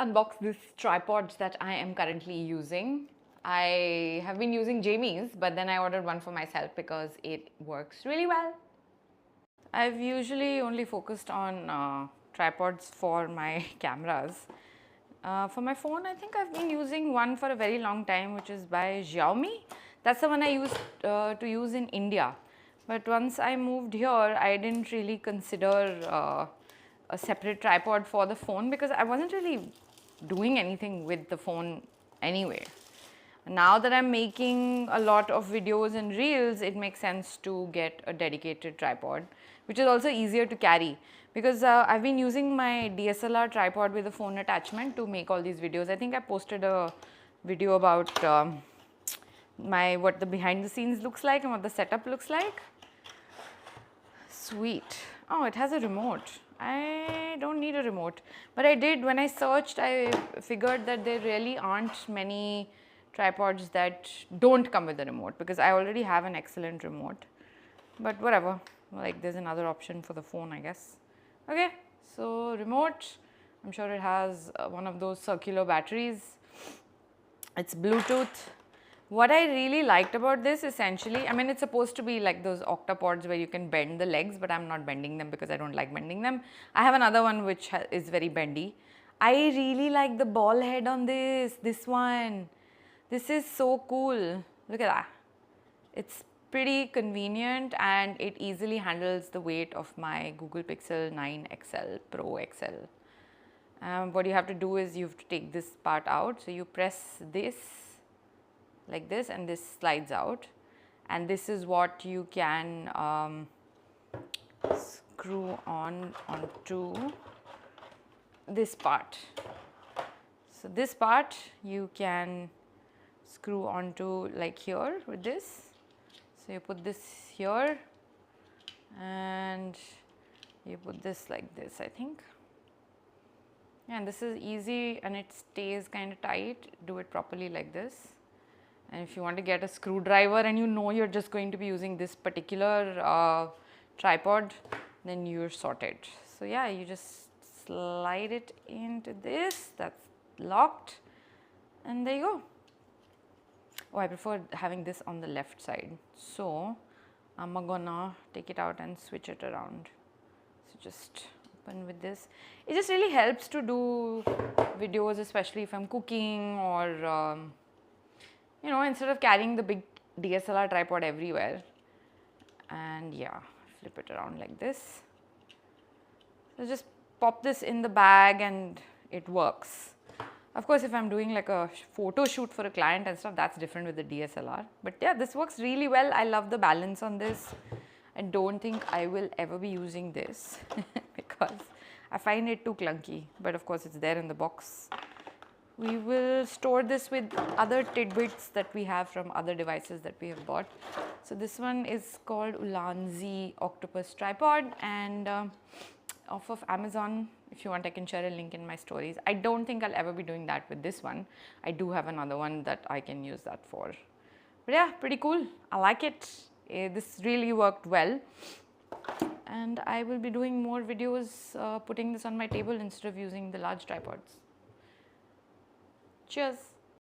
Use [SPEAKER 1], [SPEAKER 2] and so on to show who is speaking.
[SPEAKER 1] unbox this tripods that I am currently using. I have been using Jamie's, but then I ordered one for myself because it works really well. I've usually only focused on tripods for my cameras. For my phone, I think I've been using one for a very long time, which is by Xiaomi. That's the one I used to use in India. But once I moved here, I didn't really consider a separate tripod for the phone because I wasn't really doing anything with the phone anyway. Now that I'm making a lot of videos and reels, it makes sense to get a dedicated tripod, which is also easier to carry because I've been using my DSLR tripod with a phone attachment to make all these videos. I think I posted a video about what the behind the scenes looks like and what the setup looks like. Sweet. Oh, it has a remote. I don't need a remote, but I did when I searched. I figured that there really aren't many tripods that don't come with a remote because I already have an excellent remote. But whatever, like there's another option for the phone, I guess. Okay, so remote, I'm sure it has one of those circular batteries. It's Bluetooth. What I really liked about this essentially, I mean it's supposed to be like those octapods where you can bend the legs, but I'm not bending them because I don't like bending them. I have another one which is very bendy. I really like the ball head on this one. This is so cool. Look at that. It's pretty convenient and it easily handles the weight of my Google Pixel 9 XL Pro XL. What you have to do is you have to take this part out. So you press this like this and this slides out, and this is what you can screw onto this part. So this part you can screw onto like here with this. So you put this here and you put this like this, I think. And this is easy and it stays kind of tight. Do it properly like this. And if you want to get a screwdriver and you know you're just going to be using this particular tripod, then you're sorted. So yeah, you just slide it into this, that's locked, and there you go. Oh, I prefer having this on the left side. So I'm gonna take it out and switch it around. So just open with this. It just really helps to do videos, especially if I'm cooking or you know, instead of carrying the big DSLR tripod everywhere. And yeah, flip it around like this. So just pop this in the bag and it works. Of course, if I'm doing like a photo shoot for a client and stuff, that's different with the DSLR. But yeah, this works really well. I love the balance on this. I don't think I will ever be using this because I find it too clunky. But of course, it's there in the box. We will store this with other tidbits that we have from other devices that we have bought. So this one is called Ulanzi Octopus Tripod and off of Amazon. If you want, I can share a link in my stories. I don't think I'll ever be doing that with this one. I do have another one that I can use that for. But yeah, pretty cool. I like it. This really worked well. And I will be doing more videos putting this on my table instead of using the large tripods. Cheers.